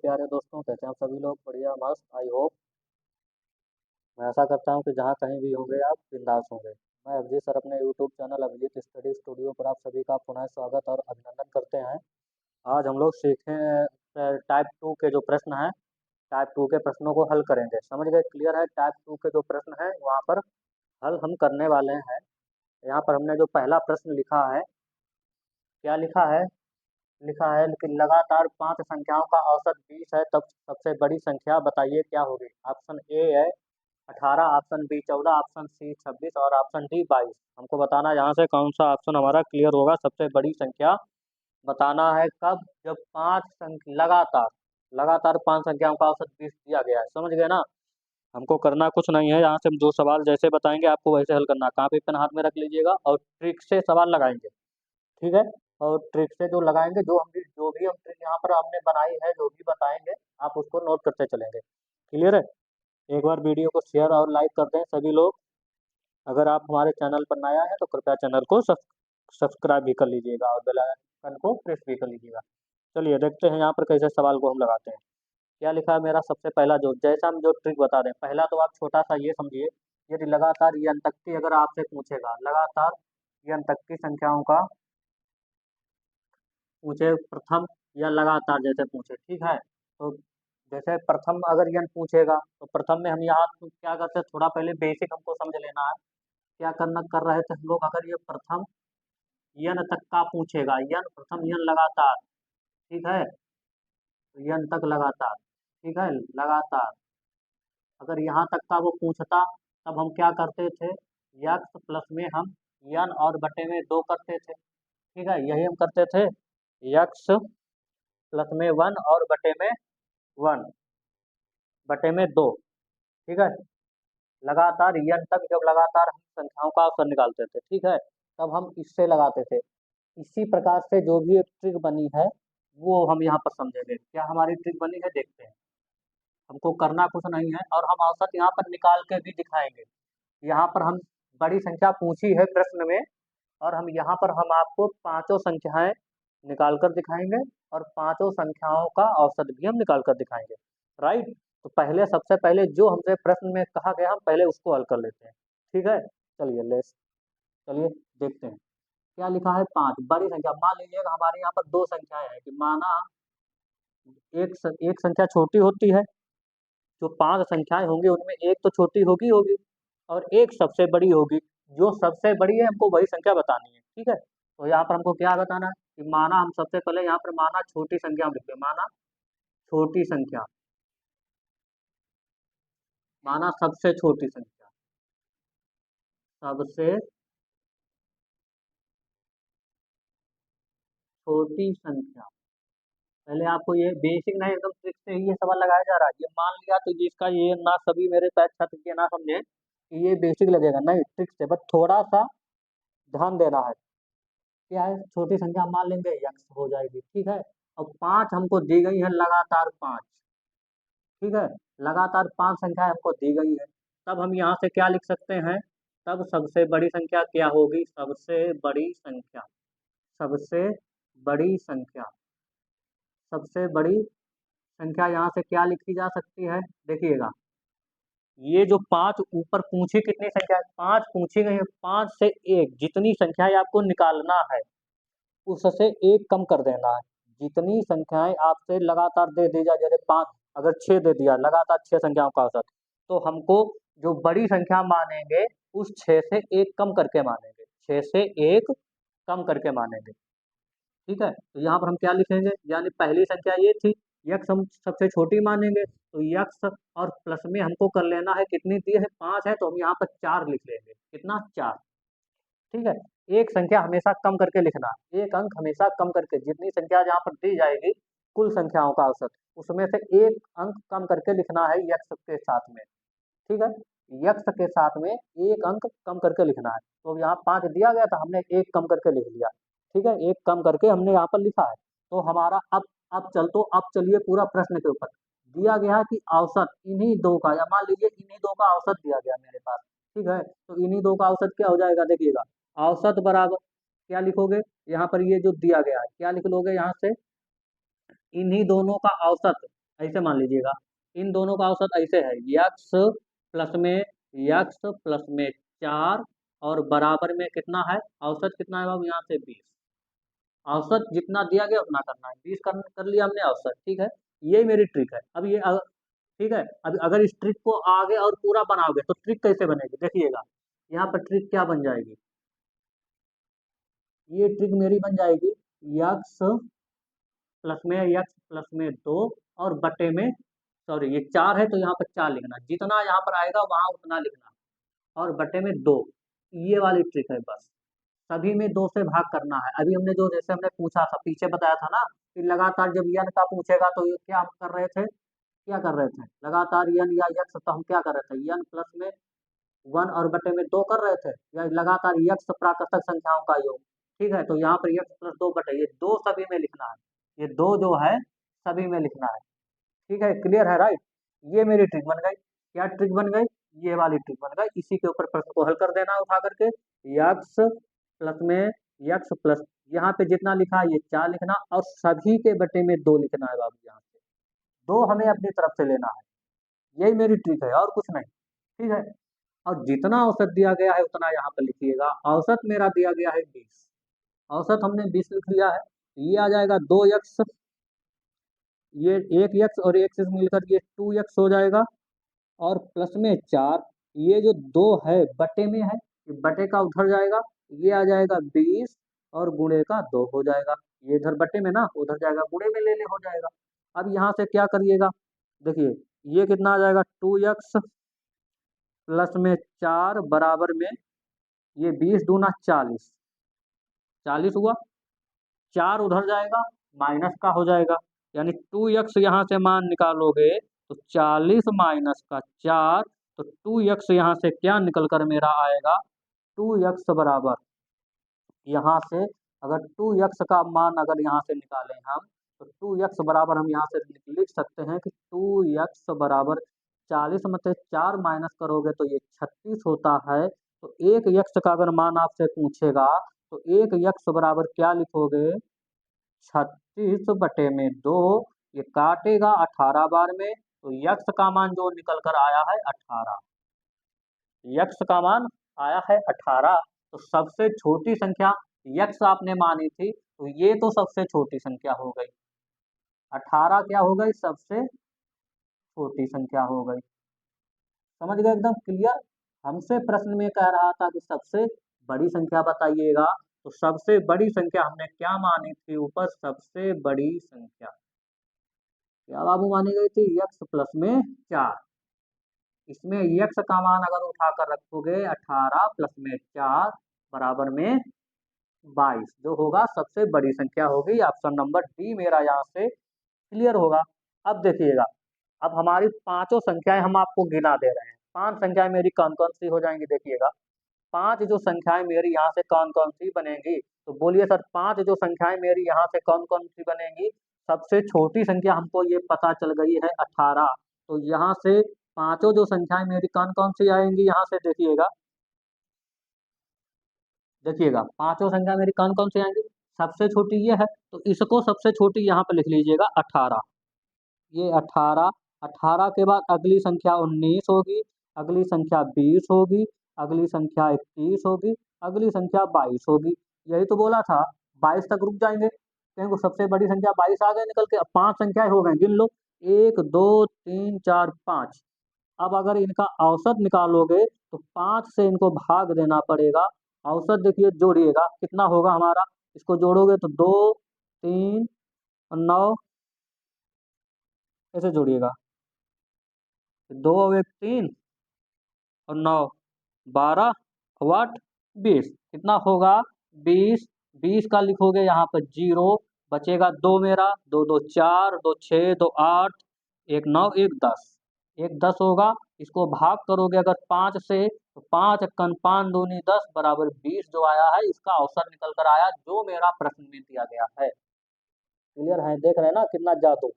प्यारे दोस्तों, कैसे हैं आप सभी लोग? बढ़िया, मस्त। आई होप, मैं ऐसा करता हूँ कि जहाँ कहीं भी होंगे आप बिंदास होंगे। मैं अभिजीत सर अपने YouTube channel Abhijeet study studio पर आप सभी का पुनः स्वागत और अभिनंदन करते हैं। आज हम लोग सीखें टाइप 2 के जो प्रश्न हैं, टाइप 2 के प्रश्नों को हल करेंगे। समझ गए? क्लियर है? टाइप 2 के जो प्रश्न हैं वहाँ पर हल हम करने वाले हैं। यहाँ पर हमने जो पहला प्रश्न लिखा है, क्या लिखा है? लिखा है कि लगातार 5 संख्याओं का औसत 20 है, तब सबसे बड़ी संख्या बताइए क्या होगी। ऑप्शन ए है 18, ऑप्शन बी 14, ऑप्शन सी 26 और ऑप्शन डी 22। हमको बताना है यहाँ से कौन सा ऑप्शन हमारा क्लियर होगा। सबसे बड़ी संख्या बताना है कब? जब पांच संख्या लगातार लगातार 5 संख्याओं का औसत 20 दिया गया है। समझ गए ना? हमको करना कुछ नहीं है, यहाँ से हम जो सवाल जैसे बताएंगे आपको वैसे हल करना है। कॉपी पेन हाथ में रख लीजिएगा और ट्रिक से सवाल लगाएंगे, ठीक है? और ट्रिक से जो लगाएंगे, जो भी हम ट्रिक यहाँ पर हमने बनाई है, जो भी बताएंगे आप उसको नोट करते चलेंगे। क्लियर है? एक बार वीडियो को शेयर और लाइक कर दें सभी लोग। अगर आप हमारे चैनल पर नया है तो कृपया चैनल को सब्सक्राइब भी कर लीजिएगा और बेल आइकन को प्रेस भी कर लीजिएगा। चलिए देखते हैं यहाँ पर कैसे सवाल को हम लगाते हैं। क्या लिखा है मेरा सबसे पहला, जो जैसा हम जो ट्रिक बता दें। पहला तो आप छोटा सा ये समझिए, यदि लगातार ये अंक की अगर आपसे पूछेगा, लगातार ये अंक की संख्याओं का पूछे, प्रथम या लगातार जैसे पूछे, ठीक है? तो जैसे प्रथम अगर यन पूछेगा तो प्रथम में हम यहाँ तो क्या करते हैं, थोड़ा पहले बेसिक हमको समझ लेना है। क्या करना कर रहे थे हम लोग? अगर ये प्रथम यन तक का पूछेगा, यन प्रथम यन लगातार, ठीक है? तो यन तक लगातार, ठीक है, लगातार अगर यहाँ तक का वो पूछता, तब हम क्या करते थे? यक्स प्लस में हम यन और बटे में 2 करते थे, ठीक है? यही हम करते थे, यक्स प्लस में 1 और बटे में 1 बटे में 2, ठीक है? लगातार यन तक जब लगातार हम संख्याओं का औसत निकालते थे, ठीक है, तब हम इससे लगाते थे। इसी प्रकार से जो भी एक ट्रिक बनी है वो हम यहाँ पर समझेंगे। क्या हमारी ट्रिक बनी है देखते हैं। हमको करना कुछ नहीं है और हम औसत यहाँ पर निकाल के भी दिखाएंगे। यहाँ पर हम बड़ी संख्या पूछी है प्रश्न में और हम यहाँ पर हम आपको पांचों संख्याएं निकाल कर दिखाएंगे और पांचों संख्याओं का औसत भी हम निकाल कर दिखाएंगे। राइट? तो पहले सबसे पहले जो हमसे प्रश्न में कहा गया, हम पहले उसको हल कर लेते हैं, ठीक है? चलिए देखते हैं क्या लिखा है। 5 बड़ी संख्या, मान लीजिएगा हमारे यहाँ पर दो संख्याएं हैं कि माना एक संख्या छोटी होती है। जो 5 संख्याएं होंगी उनमें एक तो छोटी होगी होगी और एक सबसे बड़ी होगी। जो सबसे बड़ी है हमको वही संख्या बतानी है, ठीक है? तो यहाँ पर हमको क्या बताना है कि माना, हम सबसे पहले यहाँ पर माना छोटी संख्या में लिखते हैं। माना छोटी संख्या, माना सबसे छोटी संख्या, सबसे छोटी संख्या। पहले आपको ये बेसिक नहीं, एकदम ट्रिक से ही ये सवाल लगाया जा रहा है। ये मान लिया तो जिसका ये ना सभी मेरे पैर छत्र के ना समझे कि ये बेसिक लगेगा, नहीं, ट्रिक से बस थोड़ा सा ध्यान देना है। क्या है? छोटी संख्या मान लेंगे यक्स हो जाएगी, ठीक है? अब 5 हमको दी गई है, लगातार 5, ठीक है? लगातार 5 संख्या हमको दी गई है, तब हम यहाँ से क्या लिख सकते हैं? तब सबसे बड़ी संख्या क्या होगी? सबसे बड़ी संख्या, सबसे बड़ी संख्या, सबसे बड़ी संख्या यहाँ से क्या लिखी जा सकती है? देखिएगा, ये जो 5 ऊपर पूछी कितनी संख्या है? 5 पूछी गई है। 5 से एक जितनी संख्याएं आपको निकालना है उससे एक कम कर देना है। जितनी संख्याएं आपसे लगातार दे दी जाए, जैसे 5 अगर 6 दे दिया, लगातार 6 संख्याओं का औसत, तो हमको जो बड़ी संख्या मानेंगे उस 6 से एक कम करके मानेंगे, 6 से एक कम करके मानेंगे, ठीक है? तो यहाँ पर हम क्या लिखेंगे? यानी पहली संख्या ये थी, यक्स हम सबसे छोटी मानेंगे, तो यक्स और प्लस में हमको कर लेना है, कितनी दी है? 5 है, तो हम यहाँ पर 4 लिख लेंगे। कितना? 4, ठीक है? एक संख्या हमेशा कम करके लिखना, एक अंक हमेशा कम करके, जितनी संख्या जहाँ पर दी जाएगी कुल संख्याओं का औसत, उसमें से एक अंक कम करके लिखना है यक्स के साथ में, ठीक है? यक्स के साथ में एक अंक कम करके लिखना है। तो यहाँ 5 दिया गया था, हमने एक कम करके लिख लिया, ठीक है? एक कम करके हमने यहाँ पर लिखा है। तो हमारा अब चलिए पूरा प्रश्न के ऊपर दिया गया है कि औसत इन्हीं दो का, या मान लीजिए इन्हीं दो का औसत दिया गया मेरे पास, ठीक है? तो इन्हीं दो का औसत क्या हो जाएगा? देखिएगा, औसत बराबर क्या लिखोगे? यहाँ पर ये जो दिया गया है क्या लिख लोगे यहाँ से? इन्हीं दोनों का औसत, ऐसे मान लीजिएगा। इन दोनों का औसत ऐसे है, यक्स प्लस में 4 और बराबर में कितना है, औसत कितना है बाबू यहाँ से 20। औसत जितना दिया गया उतना करना है, 20 कर लिया हमने औसत, ठीक है। ये मेरी ट्रिक है। अब ये ठीक है, अब अगर इस ट्रिक को आगे और पूरा बनाओगे तो ट्रिक कैसे बनेगी देखिएगा। यहाँ पर ट्रिक क्या बन जाएगी, ये ट्रिक मेरी बन जाएगी यक्स प्लस में 2 और बटे में, सॉरी ये 4 है तो यहाँ पर 4 लिखना, जितना यहाँ पर आएगा वहां उतना लिखना, और बटे में 2। ये वाली ट्रिक है बस। सभी में 2 से भाग करना है। अभी हमने जो जैसे हमने पूछा था, पीछे बताया था ना कि लगातार जब यन का पूछेगा तो ये क्या हम कर रहे थे, क्या कर रहे थे, लगातार यन या यक्स, तो हम क्या कर रहे थे, यन प्लस में 1 और बटे में 2 कर रहे थे, या लगातार यक्स प्राकृतिक संख्याओं का योग। ठीक है, तो यहाँ पर यक्स प्लस 2 बटे ये 2 सभी में लिखना है, ये 2 जो है सभी में लिखना है। ठीक है, क्लियर है, राइट। ये मेरी ट्रिक बन गई। क्या ट्रिक बन गई, ये वाली ट्रिक बन गई। इसी के ऊपर प्रश्न को हल कर देना उठा करके, यक्स प्लस में यक्स प्लस, यहाँ पे जितना लिखा है ये 4 लिखना, और सभी के बटे में 2 लिखना है बाबू, यहाँ से 2 हमें अपनी तरफ से लेना है। यही मेरी ट्रिक है और कुछ नहीं। ठीक है, और जितना औसत दिया गया है उतना यहाँ पर लिखिएगा। औसत मेरा दिया गया है 20, औसत हमने 20 लिख लिया है। ये आ जाएगा 2 यक्स, ये 1 यक्स और 1 मिलकर ये 2 यक्स हो जाएगा, और प्लस में 4, ये जो 2 है बटे में है, ये बटे का उधर जाएगा, ये आ जाएगा 20 और गुणे का 2 हो जाएगा। ये इधर बटे में ना, उधर जाएगा गुणे में ले ले हो जाएगा। अब यहाँ से क्या करिएगा, देखिए ये कितना आ जाएगा, 2 यक्स प्लस में 4 बराबर में ये 20 दूना 40, 40 हुआ, 4 उधर जाएगा माइनस का हो जाएगा, यानी 2 यक्स यहाँ से मान निकालोगे तो 40 माइनस का 4, तो 2 यक्स यहाँ से क्या निकल कर मेरा आएगा, 2 यक्स बराबर यहाँ से, अगर 2 यक्स का मान अगर यहाँ से निकालें हम, तो 2 यक्स बराबर हम यहाँ से लिख सकते हैं कि 2 यक्स बराबर 40 में से 4 माइनस करोगे तो ये 36 होता है। तो 1 यक्स का अगर मान आपसे पूछेगा तो 1 यक्स बराबर क्या लिखोगे, 36 बटे में 2, ये काटेगा 18 बार में, तो यक्स का मान जो निकल कर आया है 18, यक्स का मान आया है 18। तो सबसे छोटी संख्या यक्स आपने मानी थी, तो ये तो सबसे छोटी संख्या हो गई, 18 क्या हो गई, सबसे छोटी संख्या हो गई। समझ गए, एकदम क्लियर। हमसे प्रश्न में कह रहा था कि सबसे बड़ी संख्या बताइएगा, तो सबसे बड़ी संख्या हमने क्या मानी थी ऊपर, सबसे बड़ी संख्या क्या बाबू मानी गई थी, यक्स प्लस में 4। इसमें यक्स का मान अगर उठाकर रखोगे 18 प्लस में 4 बराबर में 22, जो होगा सबसे बड़ी संख्या होगी। ऑप्शन नंबर डी मेरा यहाँ से क्लियर होगा। अब देखिएगा, अब हमारी पांचों संख्याएं हम आपको गिना दे रहे हैं, 5 संख्याएं मेरी कौन कौन सी हो जाएंगी देखिएगा। 5 जो संख्याएं मेरी यहाँ से कौन कौन सी बनेंगी, तो बोलिए सर 5 जो संख्याएं मेरी यहाँ से कौन कौन सी बनेंगी। सबसे छोटी संख्या हमको ये पता चल गई है 18, तो यहाँ से पांचों जो संख्याएं मेरी कौन कौन सी आएंगी यहाँ से देखिएगा, देखिएगा पांचों संख्या मेरी कौन कौन सी आएंगी। सबसे छोटी ये है, तो इसको सबसे छोटी यहाँ पर लिख लीजिएगा 18, ये 18। 18 के बाद अगली संख्या 19 होगी, अगली संख्या 20 होगी, अगली संख्या 21 होगी, अगली संख्या 22 होगी। यही तो बोला था, 22 तक रुक जाएंगे क्योंकि सबसे बड़ी संख्या 22 आ गए निकल के। अब 5 संख्याएं हो गए, गिन लो, 1 2 3 4 5। अब अगर इनका औसत निकालोगे तो 5 से इनको भाग देना पड़ेगा। औसत देखिए जोड़िएगा कितना होगा हमारा, इसको जोड़ोगे तो 2 3 और 9, ऐसे जोड़िएगा, 2 और 1 3 और 9 12 और 8 20, कितना होगा 20। 20 का लिखोगे यहाँ पर 0, बचेगा 2 मेरा, 2 2 4, 2 6, 2 8, 1 9, 1 10, 1 10 होगा। इसको भाग करोगे अगर 5 से, तो 5 अक्कन 5 दूनी 10 बराबर 20 जो आया है, इसका औसत निकल कर आया जो मेरा प्रश्न में दिया गया है। क्लियर है, देख रहे हैं ना कितना जादू।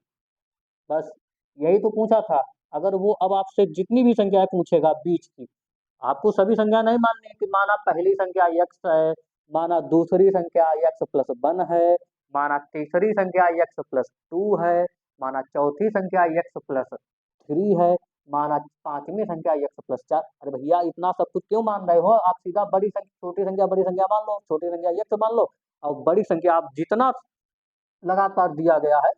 बस यही तो पूछा था। अगर वो अब आपसे जितनी भी संख्याएं पूछेगा बीच की, आपको सभी संख्या नहीं माननी है कि माना पहली संख्या यक्स है, माना दूसरी संख्या यक्स प्लस 1 है, माना तीसरी संख्या यक्स प्लस 2 है, माना चौथी संख्या x प्लस 3 है, माना पांचवी संख्या x प्लस 4। अरे भैया इतना सब कुछ क्यों मान रहे हो? आप सीधा बड़ी संख्या छोटी संख्या बड़ी संख्या मान लो, छोटी संख्या x मान लो, और बड़ी संख्या आप जितना लगातार दिया गया है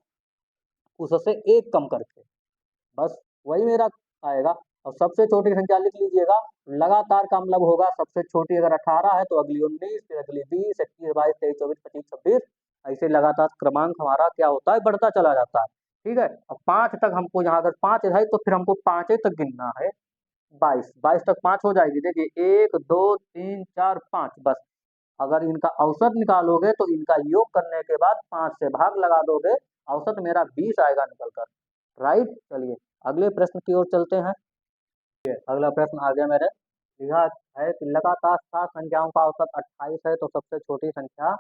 उससे एक कम करके, बस वही मेरा आएगा। और सबसे छोटी संख्या लिख लीजिएगा, लगातार का मतलब होगा सबसे छोटी अगर 18 है तो अगली 19, फिर अगली 20, 21, 22, 23, 24, 25, 26, ऐसे लगातार क्रमांक हमारा क्या होता है, बढ़ता चला जाता है। ठीक है, अब 5 तक हमको, यहाँ अगर 5 है तो फिर हमको 5 तक गिनना है। 22, 22 तक 5 हो जाएगी, देखिए 1 2 3 4 5, बस। अगर इनका औसत निकालोगे तो इनका योग करने के बाद 5 से भाग लगा दोगे, औसत मेरा 20 आएगा निकल कर। राइट, चलिए अगले प्रश्न की ओर चलते हैं। अगला प्रश्न आ गया मेरे, लिखा है कि लगातार 7 संख्याओं का औसत 28 है तो सबसे छोटी संख्या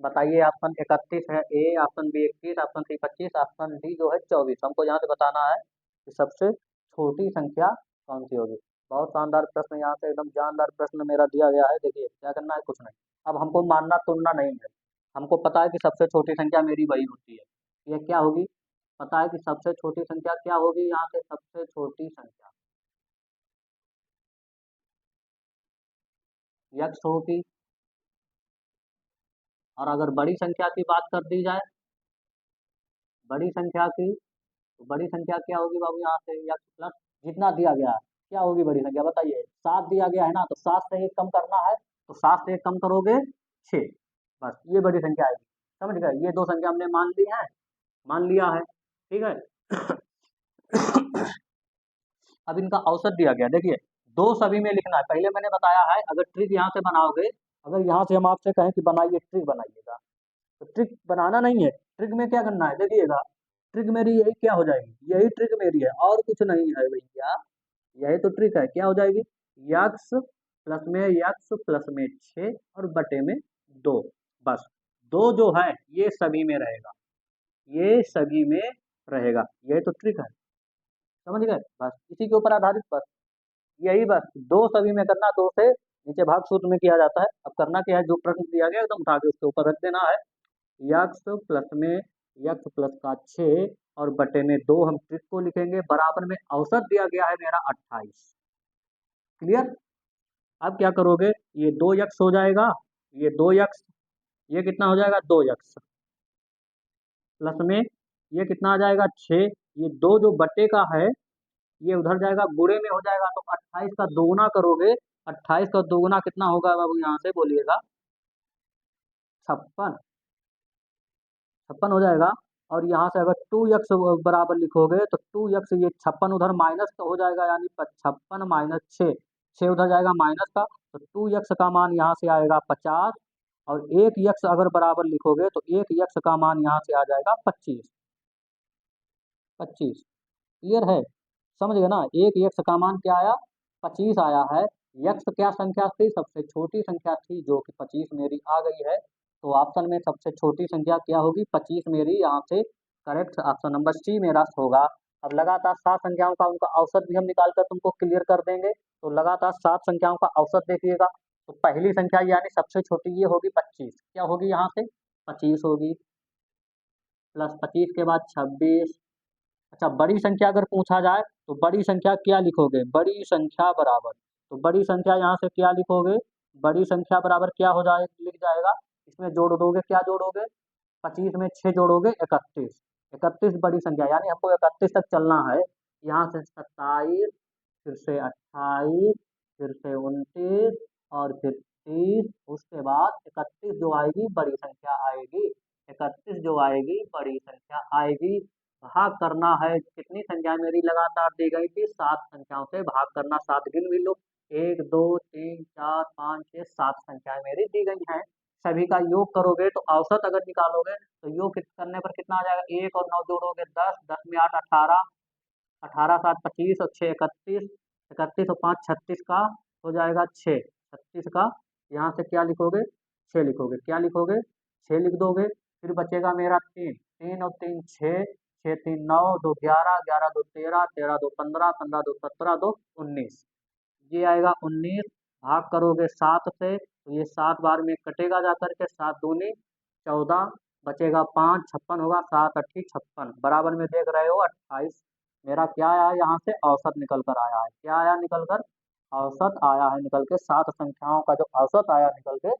बताइए। ऑप्शन 31 है A, option B 21, option C 25, option D जो है 24। हमको यहाँ से बताना है कि सबसे छोटी संख्या कौन सी होगी। बहुत शानदार प्रश्न, यहाँ से एकदम जानदार प्रश्न मेरा दिया गया है। देखिए क्या करना है, कुछ नहीं, अब हमको मानना तुलना नहीं है, हमको पता है कि सबसे छोटी संख्या मेरी वही होती है। यह क्या होगी, पता है कि सबसे छोटी संख्या क्या होगी, यहाँ से सबसे छोटी संख्या यक्स होगी। और अगर बड़ी संख्या की बात कर दी जाए, बड़ी संख्या की, तो बड़ी संख्या क्या होगी बाबू, यहाँ से यक्स प्लस जितना दिया गया है, क्या होगी बड़ी संख्या बताइए। 7 दिया गया है ना, तो 7 से 1 कम करना है, तो 7 से 1 कम करोगे 6, बस ये बड़ी संख्या आएगी। समझ गए, ये दो संख्या हमने मान ली है, मान लिया है, ठीक है। अब इनका औसत दिया गया, देखिए दो सभी में लिखना है। पहले मैंने बताया है, अगर ट्रिक यहाँ से बनाओगे, अगर यहाँ से हम आपसे कहें कि बनाइए, ट्रिक बनाइएगा, तो ट्रिक बनाना नहीं है, ट्रिक में क्या करना है, देखिएगा ट्रिक मेरी यही क्या हो जाएगी, यही ट्रिक मेरी है और कुछ नहीं है भैया, यही तो ट्रिक है। क्या हो जाएगी, यक्स प्लस में यक्स प्लस में 6 और बटे में 2, बस। दो जो है ये सभी में रहेगा, ये सभी में रहेगा, यही तो ट्रिक है। समझ गए, बस इसी के ऊपर आधारित, बस यही, बस दो सभी में करना, दो से नीचे भाग सूत्र में किया जाता है। अब करना क्या है, जो प्रश्न दिया गया एकदम उठा के उसके ऊपर रख देना है, यक्स प्लस में यक्स प्लस का 6 और बटे में 2, हम ट्रिक को लिखेंगे, बराबर में औसत दिया गया है मेरा 28। क्लियर। अब क्या करोगे, ये 2 यक्स हो जाएगा, ये 2 यक्स, ये कितना हो जाएगा 2 यक्स, प्लस में ये कितना आ जाएगा 6, ये दो जो बटे का है ये उधर जाएगा, गुणे में हो जाएगा, तो 28 का दोगुना करोगे, 28 का दोगुना कितना होगा बाबू, यहाँ से बोलिएगा 56, 56 हो जाएगा। और यहाँ से अगर 2 यक्स बराबर लिखोगे तो 2 यक्स, ये 56 उधर माइनस का हो जाएगा, यानी 56 माइनस 6, 6 उधर जाएगा माइनस का, तो 2 यक्स का मान यहाँ से आएगा 50। और 1 यक्स अगर बराबर लिखोगे तो 1 यक्स का मान यहाँ से आ जाएगा 25, 25। क्लियर है, समझ गए ना, 1 यक्स का मान क्या आया, 25 आया है। यक्स क्या संख्या थी, सबसे छोटी संख्या थी, जो कि 25 मेरी आ गई है। तो ऑप्शन में सबसे छोटी संख्या क्या होगी, 25 मेरी, यहाँ से करेक्ट ऑप्शन नंबर सी मेरा होगा। अब लगातार 7 संख्याओं का उनका औसत भी हम निकाल कर तुमको क्लियर कर देंगे। तो लगातार 7 संख्याओं का औसत देखिएगा, तो पहली संख्या यानी सबसे छोटी ये होगी 25, क्या होगी यहाँ से 25 होगी, प्लस 25 के बाद 26। अच्छा, बड़ी संख्या अगर पूछा जाए तो बड़ी संख्या क्या लिखोगे, बड़ी संख्या बराबर, तो बड़ी संख्या यहाँ से क्या लिखोगे, बड़ी संख्या बराबर क्या हो जाए, लिख जाएगा, इसमें जोड़ दोगे, क्या जोड़ोगे, 25 में 6 जोड़ोगे 31, 31 बड़ी संख्या, यानी हमको 31 तक चलना है। यहाँ से 27, फिर से 28, फिर से 29 और फिर 30, उसके बाद 31 जो आएगी बड़ी संख्या आएगी, 31 जो आएगी बड़ी संख्या आएगी। भाग करना है, कितनी संख्या मेरी लगातार दी गई थी, 7 संख्याओं से भाग करना, 7 गिन भी लो, 1 2 3 4 5 6 7 संख्याएं मेरी दी गई हैं। सभी का योग करोगे तो औसत अगर निकालोगे तो योग करने पर कितना आ जाएगा, 1 और 9 जोड़ोगे 10, 10 में 8 18, 18 7 25 और 6 31, 31 और 5 36 का हो जाएगा 6, 36 का यहाँ से क्या लिखोगे, 6 लिखोगे, क्या लिखोगे 6 लिख दोगे, फिर बचेगा मेरा 3, 3 और 3 6, 6 3 9, 2 11, 11 2 13, 13 2 15, 15 2 17, 2 19, ये आएगा 19। भाग करोगे 7 से तो ये 7 बार में कटेगा जा करके, 7 दूनी 14, बचेगा 5, 56 होगा, 7 अट्ठी 56, बराबर में देख रहे हो 28। मेरा क्या आया है यहाँ से, औसत निकल कर आया है। क्या आया निकल कर, औसत आया है निकल के। 7 संख्याओं का जो औसत आया निकल के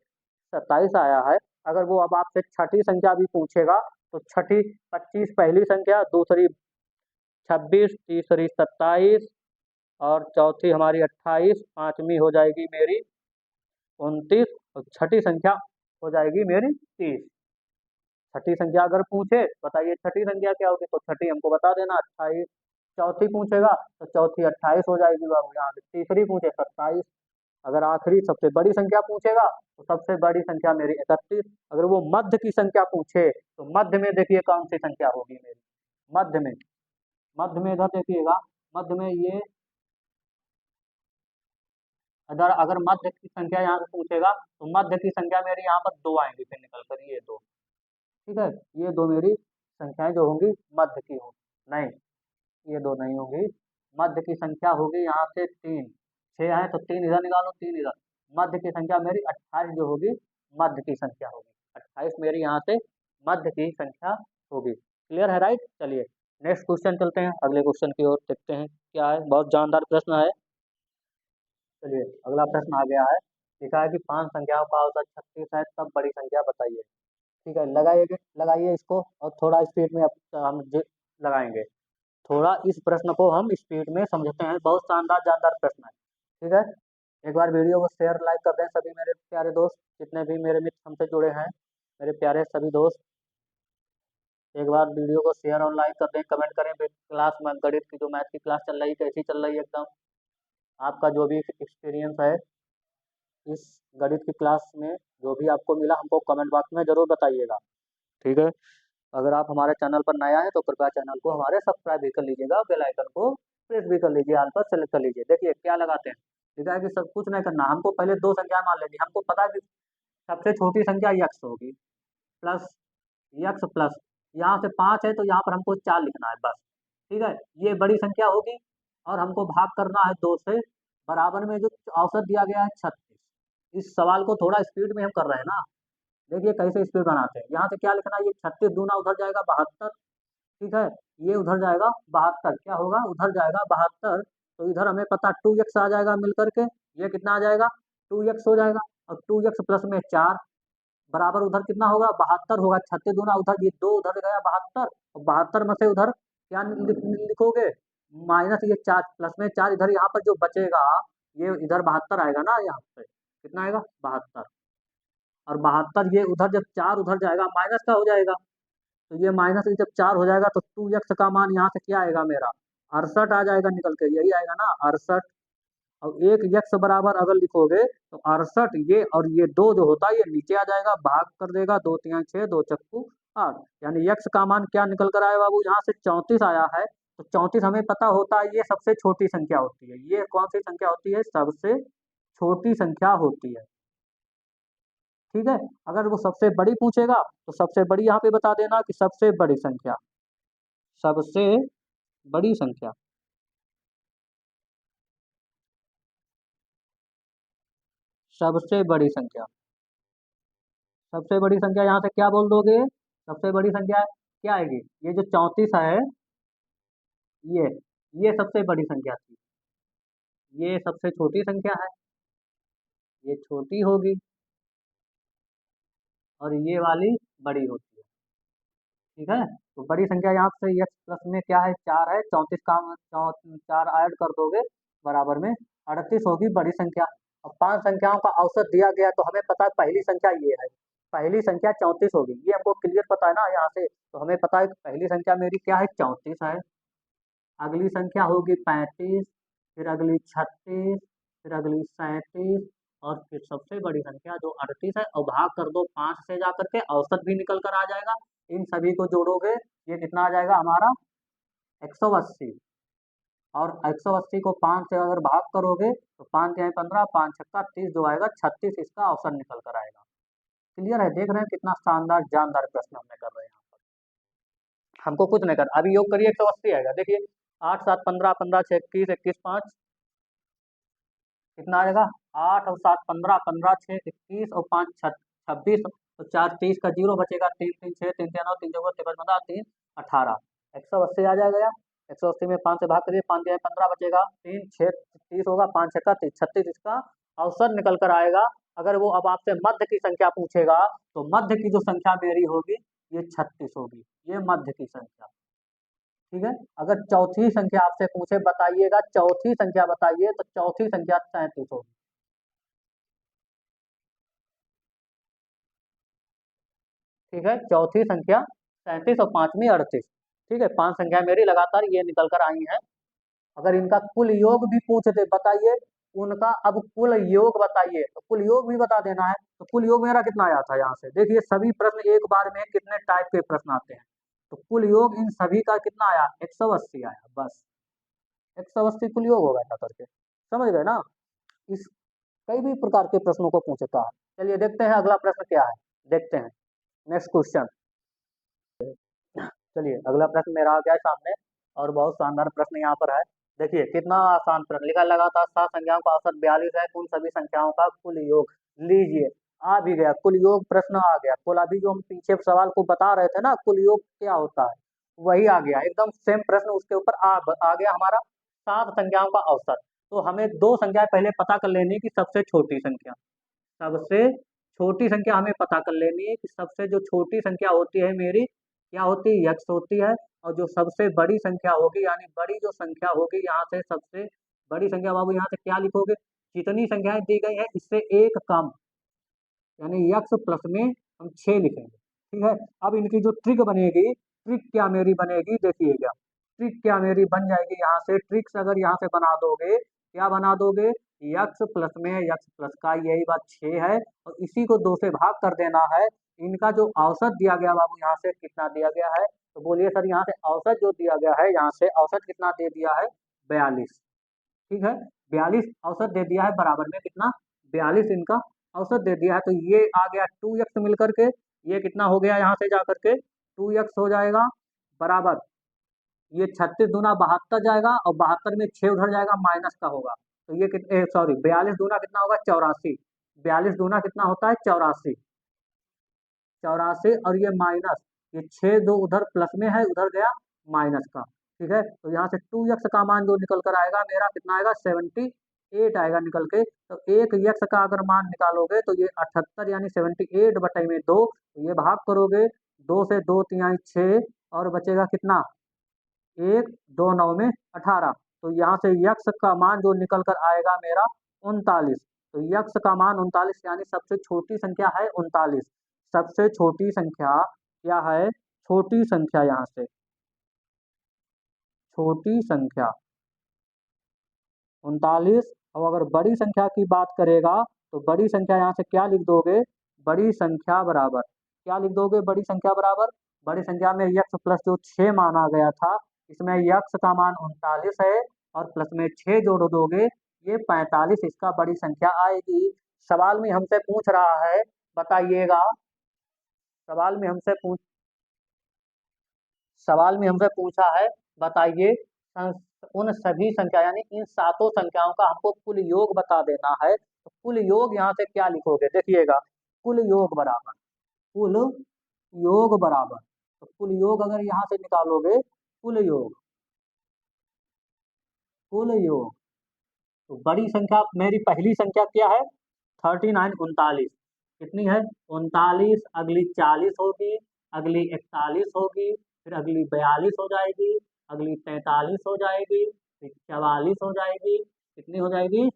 27 आया है। अगर वो अब आपसे छठी संख्या भी पूछेगा तो छठी 25 पहली संख्या, दूसरी 26, तीसरी 27 और चौथी हमारी 28, पांचवी हो जाएगी मेरी 29 और छठी संख्या हो जाएगी मेरी 30। छठी संख्या अगर पूछे बताइए छठी संख्या क्या होगी, तो छठी हमको बता देना 28। चौथी पूछेगा तो चौथी 28 हो जाएगी बाबू यहाँ पे। तीसरी पूछे 27। अगर आखिरी सबसे बड़ी संख्या पूछेगा तो सबसे बड़ी संख्या मेरी 31। अगर वो मध्य की संख्या पूछे तो मध्य में देखिए कौन सी संख्या होगी मेरी, मध्य में, मध्य में इधर देखिएगा, मध्य में ये अगर अगर मध्य की संख्या यहाँ से पूछेगा तो मध्य की संख्या मेरी यहाँ पर 2 आएंगी फिर निकल कर, ये 2। ठीक है, ये 2 मेरी संख्याएं जो होंगी मध्य की होंगी। नहीं, ये 2 नहीं होंगी। मध्य की संख्या होगी यहाँ से 3, 6 है तो 3 इधर निकालो, 3 इधर। मध्य की संख्या मेरी 28 जो होगी मध्य की संख्या होगी। 28 मेरी यहाँ से मध्य की संख्या होगी। क्लियर है, राइट। चलिए नेक्स्ट क्वेश्चन चलते हैं, अगले क्वेश्चन की ओर देखते हैं क्या है। बहुत जानदार प्रश्न है। चलिए अगला प्रश्न आ गया है। लिखा है कि 5 संख्याओं का औसत 36 है, तब बड़ी संख्या बताइए। ठीक है, लगाइए लगाइए इसको और थोड़ा स्पीड में हम लगाएंगे। थोड़ा इस प्रश्न को हम स्पीड में समझते हैं, बहुत शानदार जानदार प्रश्न है। ठीक है, एक बार वीडियो को शेयर लाइक कर दें सभी मेरे प्यारे दोस्त, जितने भी मेरे मित्र हमसे जुड़े हैं, मेरे प्यारे सभी दोस्त। एक बार वीडियो को शेयर और लाइक कर दें, कमेंट करें क्लास में गणित की जो मैथ की क्लास चल रही है कैसी चल रही है एकदम। आपका जो भी एक्सपीरियंस है इस गणित की क्लास में, जो भी आपको मिला हमको कमेंट बॉक्स में जरूर बताइएगा। ठीक है, अगर आप हमारे चैनल पर नया है तो कृपया चैनल को हमारे सब्सक्राइब भी कर लीजिएगा, बेल आइकन को प्रेस भी कर लीजिए, ऑल पर सेलेक्ट कर लीजिए। देखिए क्या लगाते हैं, ठीक है कि सब कुछ नहीं करना हमको, पहले 2 संख्या मान लेंगे। हमको पता है कि सबसे छोटी संख्या यक्स होगी, प्लस यक्स प्लस यहाँ से 5 है तो यहाँ पर हमको 4 लिखना है बस। ठीक है, ये बड़ी संख्या होगी और हमको भाग करना है 2 से, बराबर में जो औसत दिया गया है 36। इस सवाल को थोड़ा स्पीड में हम कर रहे हैं ना, देखिए कैसे स्पीड बनाते हैं। यहाँ से क्या लिखना है, ये 36 दूना उधर जाएगा 72। ठीक है, ये उधर जाएगा 72, क्या होगा उधर जाएगा 72, तो इधर हमें पता 2x आ जाएगा मिल करके, ये कितना आ जाएगा 2x हो जाएगा। और 2x प्लस में 4 बराबर उधर कितना होगा 72 होगा। 36 दूना उधर, ये 2 उधर गया 72 और 72 में से उधर क्या लिखोगे माइनस, ये 4 प्लस में 4 इधर, यहाँ पर जो बचेगा ये इधर 72 आएगा ना, यहाँ पे कितना आएगा 72। और 72 ये उधर जब 4 उधर जाएगा माइनस का हो जाएगा, तो ये माइनस जब 4 हो जाएगा तो 2x का मान यहाँ से क्या आएगा मेरा 68 आ जाएगा निकल के, यही आएगा ना 68। और एक यक्स बराबर अगर लिखोगे तो 68, ये और ये 2 जो होता है ये नीचे आ जाएगा, भाग कर देगा, 2 3 6, 2 चक्कू 8, यानी यक्स का मान क्या निकल कर आया बाबू यहाँ से 34 आया है। तो 34 हमें पता होता है ये सबसे छोटी संख्या होती है। ये कौन सी संख्या होती है, सबसे छोटी संख्या होती है। ठीक है, अगर वो सबसे बड़ी पूछेगा तो सबसे बड़ी यहाँ पे बता देना कि सबसे बड़ी संख्या, सबसे बड़ी संख्या, सबसे बड़ी संख्या, सबसे बड़ी संख्या यहाँ से क्या बोल दोगे, सबसे बड़ी संख्या क्या आएगी, ये जो 34 है, ये ये सबसे बड़ी संख्या थी, ये सबसे छोटी संख्या है, ये छोटी होगी और ये वाली बड़ी होती है। ठीक है, तो बड़ी संख्या यहाँ से x प्लस में क्या है 4 है, 34 का 4 ऐड कर दोगे बराबर में 38 होगी बड़ी संख्या। अब 5 संख्याओं का औसत दिया गया तो हमें पता है पहली संख्या ये है, पहली संख्या 34 होगी, ये हमको क्लियर पता है ना यहाँ से, तो हमें पता है कि पहली संख्या मेरी क्या है 34 है। अगली संख्या होगी 35, फिर अगली 36, फिर अगली 37 और फिर सबसे बड़ी संख्या जो 38 है, और भाग कर दो 5 से जा करके, औसत भी निकल कर आ जाएगा। इन सभी को जोड़ोगे ये कितना आ जाएगा हमारा 180, और 180 को 5 से अगर भाग करोगे तो 5 या 15, 5 छक्का 30 जो आएगा 36, इसका औसत निकल कर आएगा। क्लियर है, देख रहे हैं कितना शानदार जानदार प्रश्न हमने कर रहे हैं यहाँ पर। हमको कुछ नहीं कर, अभी योग करिए 180 आएगा, देखिए 8 7 15, 15 6 21, 21 5 कितना आएगा 8 और 7 15, 15 6 21 और 5 26, तो 4 30 का 0 बचेगा, 3 3 6, 3 3 9, 3 4 53 15, 3 18, 180 आ जाएगा। 180 में 5 से भाग करिए, 5 दिया 15 बचेगा, 3 6 30 होगा, 5 6 का 30, 36 इसका औसत निकल कर आएगा। अगर वो अब आपसे मध्य की संख्या पूछेगा तो मध्य की जो संख्या मेरी होगी ये 36 होगी, ये मध्य की संख्या। ठीक है, अगर चौथी संख्या आपसे पूछे बताइएगा, चौथी संख्या बताइए, तो चौथी संख्या 37 होगी। ठीक है, चौथी संख्या 37 और पांचवी 38। ठीक है, 5 संख्या मेरी लगातार ये निकल कर आई हैं। अगर इनका कुल योग भी पूछते बताइए, उनका अब कुल योग बताइए, तो कुल योग भी बता देना है। तो कुल योग मेरा कितना आया था, यहाँ से देखिए सभी प्रश्न एक बार में कितने टाइप के प्रश्न आते हैं। तो कुल योग इन सभी का कितना आया, 180 आया, बस 180 कुल योग होगा ऐसा करके, समझ गए ना। इस कई भी प्रकार के प्रश्नों को पूछता है। चलिए देखते हैं अगला प्रश्न क्या है, देखते हैं नेक्स्ट क्वेश्चन। चलिए अगला प्रश्न मेरा आ गया है सामने, और बहुत शानदार प्रश्न यहाँ पर है। देखिए कितना आसान प्रश्न लिखा, लगातार 7 संख्याओं का औसत 42 है, उन सभी संख्याओं का कुल योग लीजिए। आ भी गया, कुल योग प्रश्न आ गया। कुल अभी जो हम पीछे सवाल को बता रहे थे ना, कुल योग क्या होता है, वही आ गया, एकदम सेम प्रश्न उसके ऊपर आ गया हमारा। 7 संख्याओं का औसत, तो हमें दो संख्याएं पहले पता कर लेनी कि सबसे छोटी संख्या, सबसे छोटी संख्या हमें पता कर लेनी है कि सबसे जो छोटी संख्या होती है मेरी क्या होती है, यक्स होती है। और जो सबसे बड़ी संख्या होगी, यानी बड़ी जो संख्या होगी, यहाँ से सबसे बड़ी संख्या, बाबू यहाँ से क्या लिखोगे, जितनी संख्याएं दी गई है इससे एक कम, यानी यक्स प्लस में हम 6 लिखेंगे। ठीक है, अब इनकी जो ट्रिक बनेगी, ट्रिक क्या मेरी बनेगी देखिएगा, ट्रिक क्या मेरी बन जाएगी, यहाँ से ट्रिक्स अगर यहाँ से बना दोगे, क्या बना दोगे, यक्स प्लस में यक्स प्लस का यही बात 6 है, और इसी को 2 से भाग कर देना है। इनका जो औसत दिया गया बाबू यहाँ से कितना दिया गया है, तो बोलिए सर यहाँ से औसत जो दिया गया है, यहाँ से औसत कितना दे दिया है, 42। ठीक है, 42 औसत दे दिया है, बराबर में कितना, 42 इनका औसत दे दिया है। तो ये आ गया 2x मिल करके, ये कितना हो गया यहाँ से जा करके 2x हो जाएगा, बराबर ये 36 दूना 72 जाएगा, और 72 में 6 उधर जाएगा, माइनस का होगा। तो ये सॉरी 42 दूना कितना होगा, 84। 42 दूना कितना होता है, 84, 84, और ये माइनस, ये 6 दो उधर प्लस में है, उधर गया माइनस का। ठीक है, तो यहाँ से 2x का मान जो निकल कर आएगा मेरा कितना आएगा, 78 आएगा निकल के। तो एक यक्स का अगर मान निकालोगे तो ये 78 यानी 78/2, तो ये भाग करोगे, 2 से 2 तिहाई 6, और बचेगा कितना, 1 2 9 में 18। तो यहाँ से यक्स का मान जो निकल कर आएगा मेरा 39। तो यक्स का मान 39, यानी सबसे छोटी संख्या है 39। सबसे छोटी संख्या क्या है, छोटी संख्या यहाँ से, छोटी संख्या 39। और अगर बड़ी संख्या की बात करेगा, तो बड़ी संख्या यहाँ से क्या लिख दोगे, बड़ी संख्या बराबर क्या लिख दोगे, बड़ी संख्या बराबर, बड़ी संख्या में यक्स प्लस जो 6 माना गया था, इसमें यक्स का मान 39 है, और प्लस में 6 जोड़ दोगे, ये 45 इसका बड़ी संख्या आएगी। सवाल में हमसे पूछ रहा है, बताइएगा, सवाल में हमसे पूछ सवाल में हमसे पूछा है, बताइए उन सभी संख्या यानी इन सातों संख्याओं का हमको कुल योग बता देना है। तो कुल योग यहाँ से क्या लिखोगे देखिएगा, कुल योग बराबर, कुल योग बराबर, तो कुल योग अगर यहाँ से निकालोगे, कुल योग, कुल योग, तो बड़ी संख्या मेरी पहली संख्या क्या है, 39 39, कितनी है 39, अगली 40 होगी, अगली 41 होगी, फिर अगली 42 हो जाएगी, अगली 43 हो जाएगी, फिर 44 हो जाएगी, कितनी हो जाएगी,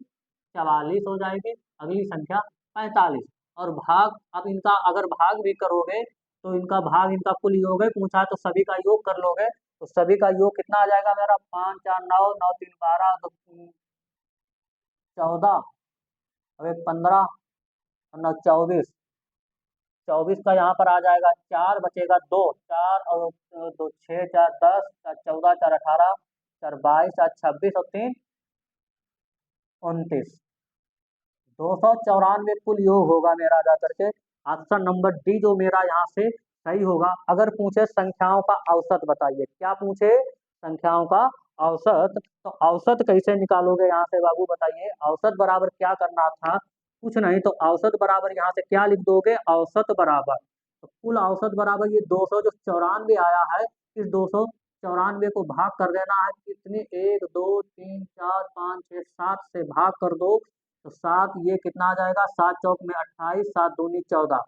44 हो जाएगी, अगली संख्या 45। और भाग, अब इनका अगर भाग भी करोगे, तो इनका भाग, इनका कुल योग है पूछा है, तो सभी का योग कर लोगे, तो सभी का योग कितना आ जाएगा मेरा, 5 4 9 9 3 12 2 14, अब 15 और 9 24, 24 का यहाँ पर आ जाएगा 4, बचेगा 2 4 और 2 6 4 10 4 14 4 18 4 22 4 26 और 3 29, 294 कुल योग होगा मेरा जा करके। ऑप्शन नंबर डी जो मेरा यहाँ से सही होगा। अगर पूछे संख्याओं का औसत बताइए, क्या पूछे, संख्याओं का औसत, तो औसत कैसे निकालोगे यहाँ से बाबू बताइए, औसत बराबर क्या करना था, कुछ नहीं तो औसत बराबर यहाँ से क्या लिख दोगे, औसत बराबर, तो कुल औसत बराबर ये 200 जो 94 आया है, इस 294 को भाग कर देना है कितने, 1 2 3 4 5 6 7 से भाग कर दो, तो 7 ये कितना आ जाएगा, 7 चौक में 28, 7 दूनी 14,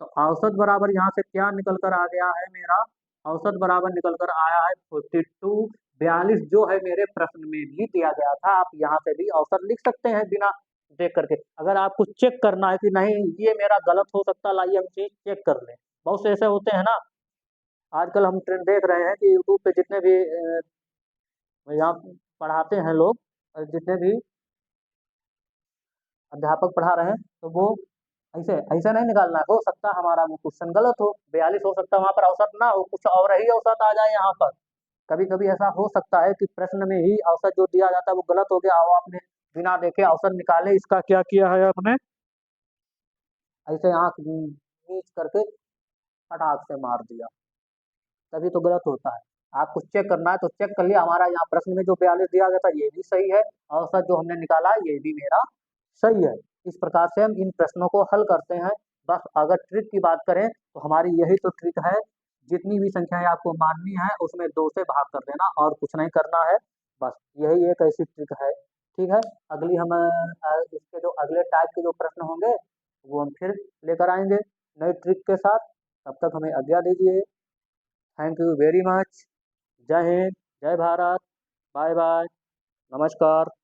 तो औसत बराबर यहाँ से क्या निकल कर आ गया है मेरा, औसत बराबर निकल कर आया है 42, 42 जो है मेरे प्रश्न में भी दिया गया था। आप यहाँ से भी औसत लिख सकते हैं बिना देख करके। अगर आपको चेक करना है कि नहीं ये मेरा गलत हो सकता है, लाइए हम चीज चेक कर लें। बहुत से ऐसे होते हैं ना, आजकल हम ट्रेंड देख रहे हैं कि यूट्यूब पे जितने भी यहाँ पढ़ाते हैं लोग, जितने भी अध्यापक पढ़ा रहे हैं, तो वो ऐसे ऐसा नहीं निकालना है। हो सकता है हमारा वो क्वेश्चन गलत हो, 42 हो सकता है वहां पर औसत ना हो, कुछ और ही औसत आ जाए यहाँ पर। कभी कभी ऐसा हो सकता है कि प्रश्न में ही औसत जो दिया जाता है वो गलत हो गया, और आपने बिना देखे औसत निकाले, इसका क्या किया है आपने, ऐसे आंख नीच करके फटाक से मार दिया, तभी तो गलत होता है। आपको चेक करना है तो चेक कर लिया, हमारा यहाँ प्रश्न में जो 42 दिया गया था ये भी सही है, औसत जो हमने निकाला है ये भी मेरा सही है। इस प्रकार से हम इन प्रश्नों को हल करते हैं। बस अगर ट्रिक की बात करें तो हमारी यही तो ट्रिक है, जितनी भी संख्याएं आपको माननी है उसमें 2 से भाग कर देना और कुछ नहीं करना है। बस यही एक ऐसी ट्रिक है। ठीक है, अगली हम इसके जो अगले टाइप के जो प्रश्न होंगे वो हम फिर लेकर आएंगे नई ट्रिक के साथ। तब तक हमें आज्ञा दीजिए। Thank you very much. जय हिंद, जय भारत, बाय बाय, नमस्कार।